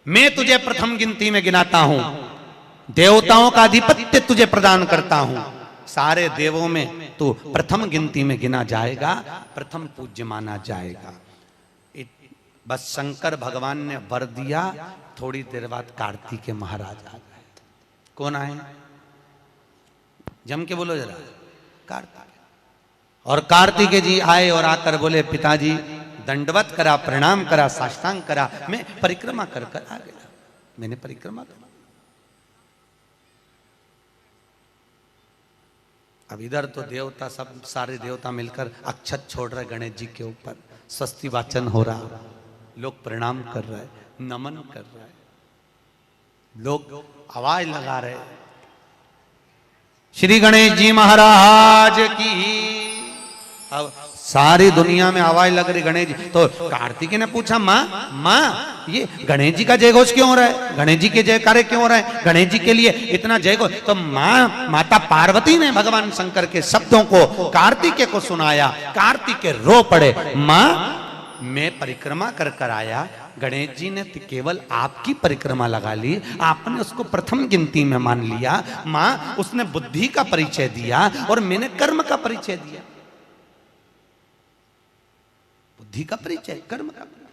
मैं तुझे प्रथम गिनती में गिनाता हूं, देवताओं का आधिपत्य तुझे प्रदान करता हूं, सारे देवों में तू प्रथम गिनती में गिना जाएगा, प्रथम पूज्य माना जाएगा। बस शंकर भगवान ने वर दिया, थोड़ी देर बाद कार्तिकेय महाराज आ गए। कौन आए? जम के बोलो जरा, कार्तिकेय। और कार्तिकेय जी आए और आकर बोले, पिताजी दंडवत करा, प्रणाम करा, साष्टांग करा, मैं परिक्रमा कर कर आ गया। मैंने परिक्रमा करा। अब इधर तो देवता सब सारे देवता मिलकर अक्षत छोड़ रहे गणेश जी के ऊपर, स्वस्ति वाचन हो रहा, लोग प्रणाम कर रहे, नमन कर रहे, लोग आवाज लगा रहे, श्री गणेश जी महाराज की। अब सारी दुनिया में आवाज लग रही गणेश जी। तो कार्तिकेय ने पूछा, माँ ये गणेश जी का जय घोष क्यों हो रहा है? गणेश जी के जयकारे क्यों हो रहे हैं? गणेश जी के लिए इतना जय घोष? तो माता पार्वती ने भगवान शंकर के शब्दों को कार्तिकेय को सुनाया। कार्तिकेय रो पड़े, माँ मैं परिक्रमा कर कर आया, गणेश जी ने केवल आपकी परिक्रमा लगा ली, आपने उसको प्रथम गिनती में मान लिया। माँ उसने बुद्धि का परिचय दिया और मैंने कर्म का परिचय दिया। बुद्धि का परिचय, कर्म का परिचय।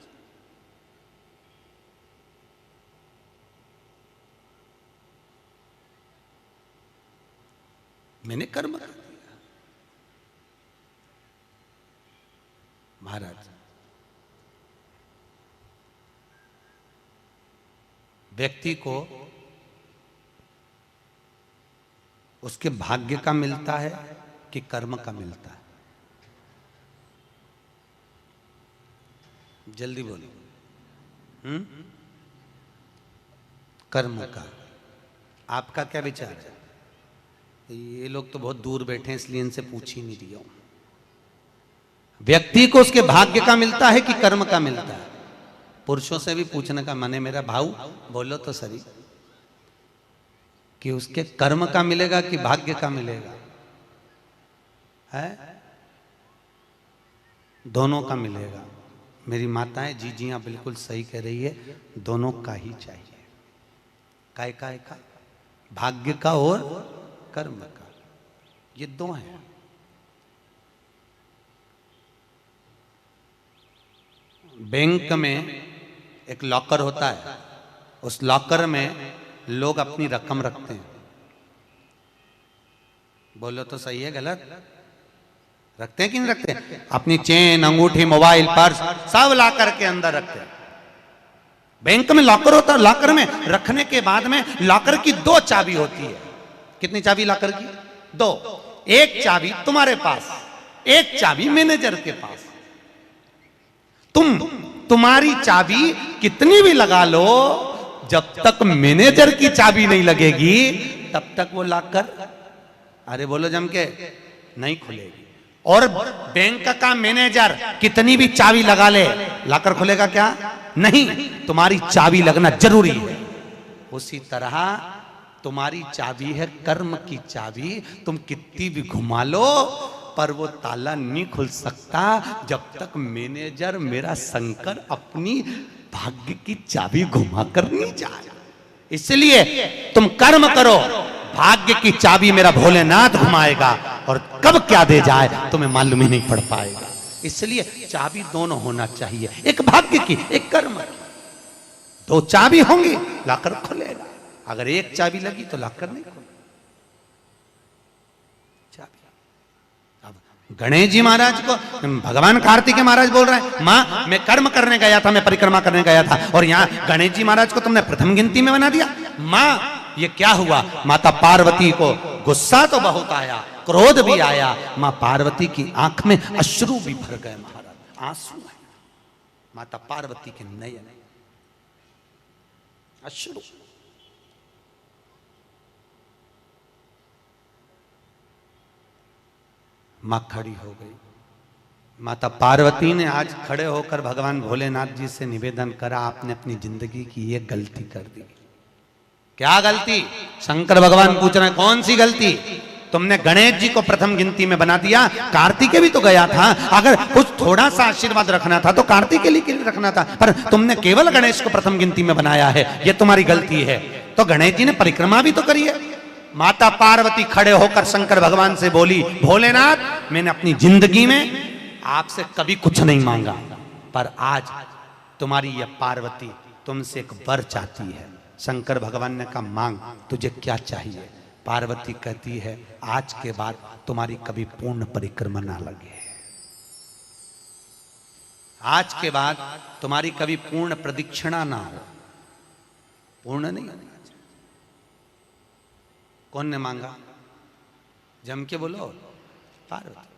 मैंने कर्म कर दिया। महाराज, व्यक्ति को उसके भाग्य का मिलता है कि कर्म का मिलता है? जल्दी बोलो। कर्म का। आपका क्या विचार है? ये लोग तो बहुत दूर बैठे हैं इसलिए इनसे पूछ ही नहीं रही हूं। व्यक्ति को उसके भाग्य का मिलता है कि कर्म का मिलता है? पुरुषों से भी पूछने का मन है मेरा, भाऊ बोलो तो सही, कि उसके कर्म का मिलेगा कि भाग्य का मिलेगा? है दोनों का मिलेगा। मेरी माताएं जी हाँ बिल्कुल सही कह रही है, दोनों का ही चाहिए। काय का? भाग्य का और कर्म का, ये दो हैं। बैंक में एक लॉकर होता है, उस लॉकर में लोग अपनी रकम रखते हैं। बोलो तो सही है गलत? रखते हैं कि नहीं रखते? अपनी चेन, अंगूठी, मोबाइल, पर्स सब लॉकर के अंदर रखते हैं। बैंक में लॉकर होता है, लॉकर में रखने के बाद में लॉकर की दो चाबी होती है। कितनी चाबी लॉकर की? दो। एक चाबी तुम्हारे पास, एक चाबी मैनेजर के पास। तुम्हारी चाबी कितनी भी लगा लो, जब तक मैनेजर की चाबी नहीं लगेगी तब तक वो लॉकर, अरे बोलो जम के, नहीं खुलेगी। और बैंक का मैनेजर कितनी भी चाबी लगा ले, लॉकर खुलेगा क्या? नहीं, तुम्हारी चाबी लगना जरूरी है। उसी तरह तुम्हारी चाबी है कर्म की चाबी, तुम कितनी भी घुमा लो पर वो ताला नहीं खुल सकता जब तक मैनेजर मेरा शंकर अपनी भाग्य की चाबी घुमा कर नहीं जाए। इसलिए तुम कर्म करो, भाग्य की चाबी मेरा भोलेनाथ घुमाएगा, और कब क्या दे जाए तुम्हें मालूम ही नहीं पड़ पाएगा। इसलिए चाबी दोनों होना चाहिए, एक भाग्य की, एक कर्म की। दो चाबी होंगी लॉकर खुलेगा, अगर एक चाबी लगी तो लॉकर नहीं खुलेगा। गणेश जी महाराज को भगवान कार्तिकेय महाराज बोल रहे हैं, माँ मैं कर्म करने गया था, मैं परिक्रमा करने गया था, और यहाँ गणेश जी महाराज को तुमने प्रथम गिनती में बना दिया। माँ ये क्या हुआ? माता पार्वती को गुस्सा तो बहुत आया, क्रोध भी आया। माँ पार्वती की आंख में अश्रु भी भर गए महाराज, आंसू है माता पार्वती के नयन, अश्रु। मां खड़ी हो गई। माता पार्वती ने आज खड़े होकर भगवान भोलेनाथ जी से निवेदन करा, आपने अपनी जिंदगी की ये गलती कर दी। क्या गलती? शंकर भगवान पूछ रहे हैं कौन सी गलती? तुमने गणेश जी को प्रथम गिनती में बना दिया, कार्तिकेय भी तो गया था। अगर कुछ थोड़ा सा आशीर्वाद रखना था तो कार्तिकेय के लिए रखना था, पर तुमने केवल गणेश को प्रथम गिनती में बनाया है, यह तुम्हारी गलती है। तो गणेश जी ने परिक्रमा भी तो करी है। माता पार्वती खड़े होकर शंकर भगवान से बोली, भोलेनाथ मैंने अपनी जिंदगी में आपसे कभी कुछ नहीं मांगा, पर आज तुम्हारी यह पार्वती तुमसे एक वर चाहती है। शंकर भगवान ने कहा, मांग, तुझे क्या चाहिए? पार्वती कहती है, आज के बाद तुम्हारी कभी पूर्ण परिक्रमा ना लगे, आज के बाद तुम्हारी कभी पूर्ण प्रदक्षिणा ना हो। पूर्ण नहीं होना चाहिए। कौन ने मांगा? जम के बोलो, पार्वती।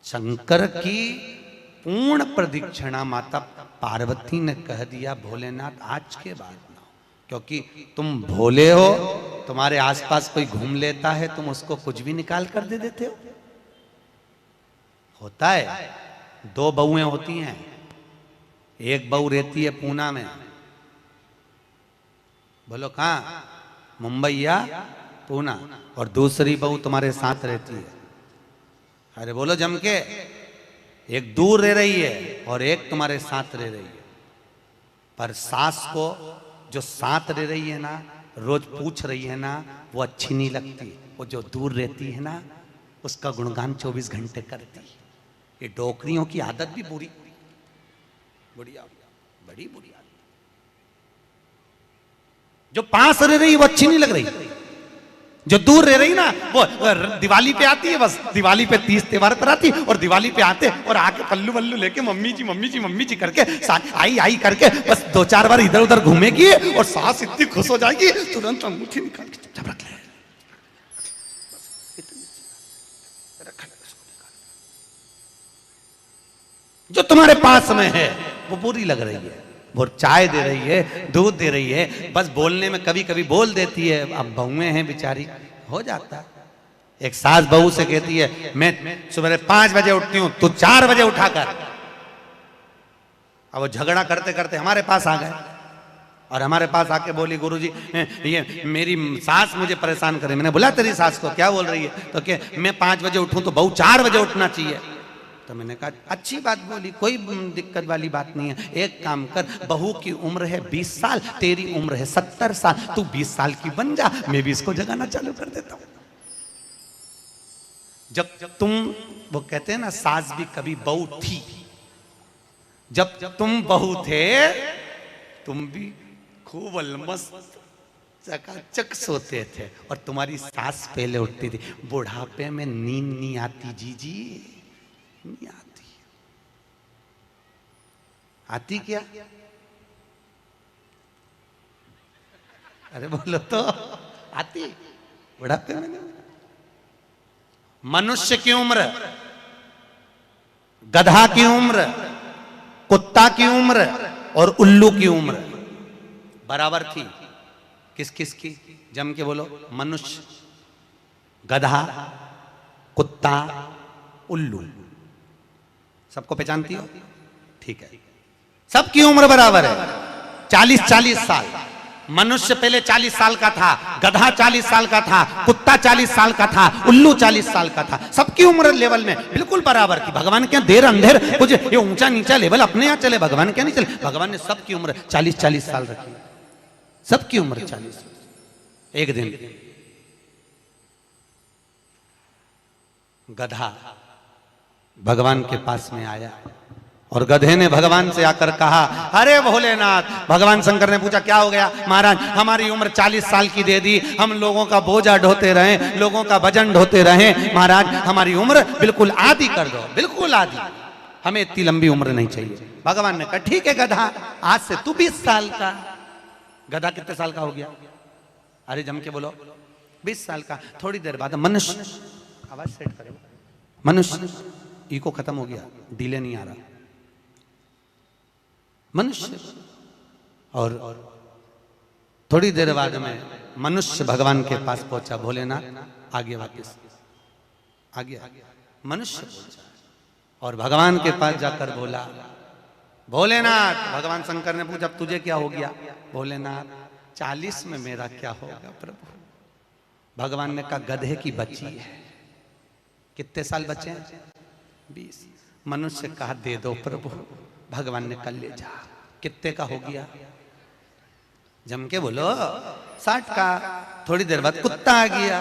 शंकर की पूर्ण प्रदक्षिणा माता पार्वती ने कह दिया, भोलेनाथ आज के बाद ना हो, क्योंकि तुम भोले हो, तुम्हारे आसपास कोई घूम लेता है, तुम उसको कुछ भी निकाल कर दे देते हो। होता है, दो बहुएं होती हैं, एक बहू रहती है पूना में, बोलो कहां? मुंबई या पूना, और दूसरी बहू तुम्हारे साथ रहती है। अरे बोलो जम के, एक दूर रह रही है और एक तुम्हारे साथ रह रही है। पर सास को जो साथ रह रही है ना, रोज पूछ रही है ना, वो अच्छी नहीं लगती। वो जो दूर रहती है ना, उसका गुणगान 24 घंटे करती है। ये डोकरियों की आदत भी बुरी, बढ़िया, बड़ी बुरी आदत। जो पास रह रही है वो अच्छी नहीं लग रही, जो दूर रह रही ना वो दिवाली पे आती है, बस दिवाली पे 30 त्योहार पर आती है, और दिवाली पे आते और आके पल्लू वल्लू लेके मम्मी जी मम्मी जी मम्मी जी करके आई आई करके बस 2-4 बार इधर उधर घूमेगी और सास इतनी खुश हो जाएगी, तुरंत अंगूठी निकाल के चुपचाप रख ले। जो तुम्हारे पास में है वो बुरी लग रही है, वो चाय दे रही है, दूध दे रही है, बस बोलने में कभी कभी बोल देती है। अब बहुएं हैं बेचारी, हो जाता। एक सास बहू से कहती है, मैं सुबह 5 बजे उठती हूं, तू 4 बजे उठाकर। अब वो झगड़ा करते करते हमारे पास आ गए और हमारे पास आके बोली, गुरुजी ये मेरी सास मुझे परेशान करे। मैंने बोला, तेरी सास को क्या बोल रही है? तो क्या मैं 5 बजे उठूं तो बहू 4 बजे उठना चाहिए। तो मैंने कहा, अच्छी बात बोली, कोई दिक्कत वाली बात नहीं है। एक काम कर, बहू की उम्र है 20 साल, तेरी उम्र है 70 साल, तू 20 साल की बन जा, मैं भी इसको जगाना चालू कर देता हूं। जब तुम, वो कहते हैं ना, सास भी कभी बहू थी। जब तुम बहू थे, तुम भी खूब अलमस्त चकाचक सोते थे, और तुम्हारी सास पहले उठती थी। बुढ़ापे में नींद नहीं आती जीजी, नहीं आती। आती क्या? अरे बोलो तो, आती बुढ़ापे में? मनुष्य की उम्र, गधा की उम्र, कुत्ता की उम्र और उल्लू की उम्र बराबर थी। किस किस की? जम के बोलो। मनुष्य, गधा, कुत्ता, उल्लू। सबको पहचानती हो? ठीक है, सबकी उम्र बराबर है, 40-40 साल। मनुष्य पहले 40 साल का था, गधा 40 साल का था, कुत्ता 40 साल का था, उल्लू 40 साल का था। सबकी उम्र लेवल में बिल्कुल बराबर थी। भगवान क्या देर अंधेर कुछ ये ऊंचा नीचा लेवल अपने यहाँ चले, भगवान क्या नहीं चले। भगवान ने सबकी उम्र 40-40 साल रखी, सबकी उम्र 40। एक दिन गधा भगवान के पास में आया और गधे ने भगवान से आकर कहा, अरे भोलेनाथ। भगवान शंकर ने पूछा, क्या हो गया? महाराज, हमारी उम्र 40 साल की दे दी, हम लोगों का बोझा ढोते रहे, लोगों का वजन ढोते रहे, महाराज हमारी उम्र बिल्कुल आधी कर दो, बिल्कुल आधी, हमें इतनी लंबी उम्र नहीं चाहिए। भगवान ने कहा, ठीक है गधा, आज से तू 20 साल का। गधा कितने साल का हो गया? अरे जम के बोलो, 20 साल का। थोड़ी देर बाद मनुष्य, आवाज सेट करो, मनुष्य, इको खत्म हो गया, डिले नहीं आ रहा, मनुष्य। और थोड़ी देर बाद में मनुष्य भगवान के पास पहुंचा। भोलेनाथ आगे वापस आ गया, मनुष्य पहुंचा और भगवान के पास जाकर बोला, भोलेनाथ। भगवान शंकर ने पूछा, अब तुझे क्या हो गया? भोलेनाथ, 40 में मेरा क्या होगा प्रभु? भगवान ने कहा, गधे की बच्ची है, कितने साल बचे हैं? 20। मनुष्य कहा दे दो प्रभु, भगवान ने कल ले जा। कितने का हो गया? जम के बोलो 60 का। थोड़ी देर बाद कुत्ता आ गया।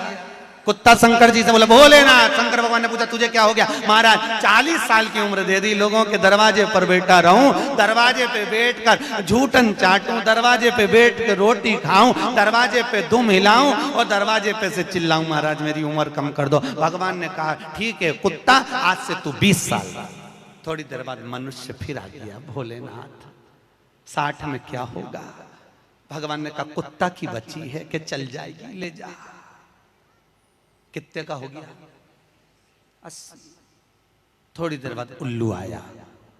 कुत्ता शंकर जी से बोला भोलेनाथ। शंकर भगवान ने पूछा तुझे क्या हो गया? महाराज 40 साल की उम्र दे दी, लोगों के दरवाजे पर बैठा रहूं, दरवाजे पे बैठकर झूठन चाटूं, दरवाजे पे बैठ के रोटी खाऊं, दरवाजे पे दुम हिलाऊं और दरवाजे पे से चिल्लाऊं महाराज मेरी उम्र कम कर दो। भगवान ने कहा ठीक है कुत्ता, आज से तू 20 साल। थोड़ी देर बाद मनुष्य फिर आ गया। भोलेनाथ 60 में क्या होगा? भगवान ने कहा कुत्ता की बच्ची है कि चल जाएगी, ले जा। कितने का हो गया? 80। थोड़ी देर बाद उल्लू आया।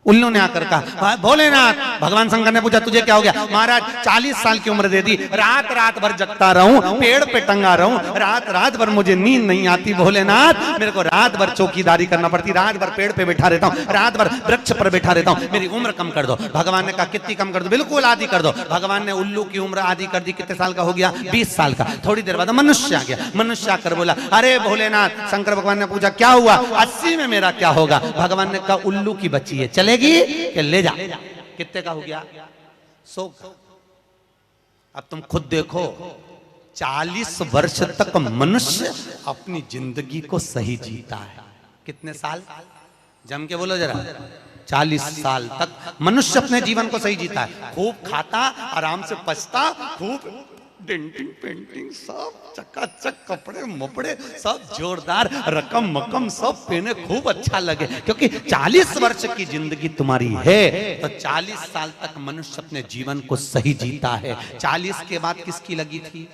उल्लू ने आकर कहा भोलेनाथ। भगवान शंकर ने पूछा तुझे क्या हो गया? महाराज 40 साल की उम्र दे दी, रात रात भर जगता रहूं, पेड़ पे टंगा रहूं, रात रात भर मुझे नींद नहीं आती भोलेनाथ, मेरे को रात भर चौकीदारी करना पड़ती, रात भर पेड़ पे बैठा रहता हूं, रात भर वृक्ष पर बैठा रहता हूं, मेरी उम्र कम कर दो। भगवान ने कहा कितनी कम कर दो? बिल्कुल आधी कर दो। भगवान ने उल्लू की उम्र आधी कर दी। कितने साल का हो गया? 20 साल का। थोड़ी देर बाद मनुष्य आ गया। मनुष्य आकर बोला अरे भोलेनाथ। शंकर भगवान ने पूछा क्या हुआ? 80 में मेरा क्या होगा? भगवान ने कहा उल्लू की बच्ची है, चलेगी कि ले जा। कितने का हो गया? 100। अब तुम खुद देखो 40 वर्ष तक मनुष्य अपनी जिंदगी को सही जीता है। कितने साल? जम के बोलो जरा। 40 साल तक मनुष्य अपने जीवन को सही जीता है। खूब खाता, आराम से पचता, खूब डेंटिंग पेंटिंग सब चकाचक, कपड़े मपड़े सब जोरदार, रकम मकम सब पहने, खूब अच्छा लगे। क्योंकि 40 वर्ष की जिंदगी तुम्हारी है तो 40 साल तक मनुष्य अपने जीवन को सही जीता है। 40 के बाद किसकी लगी थी?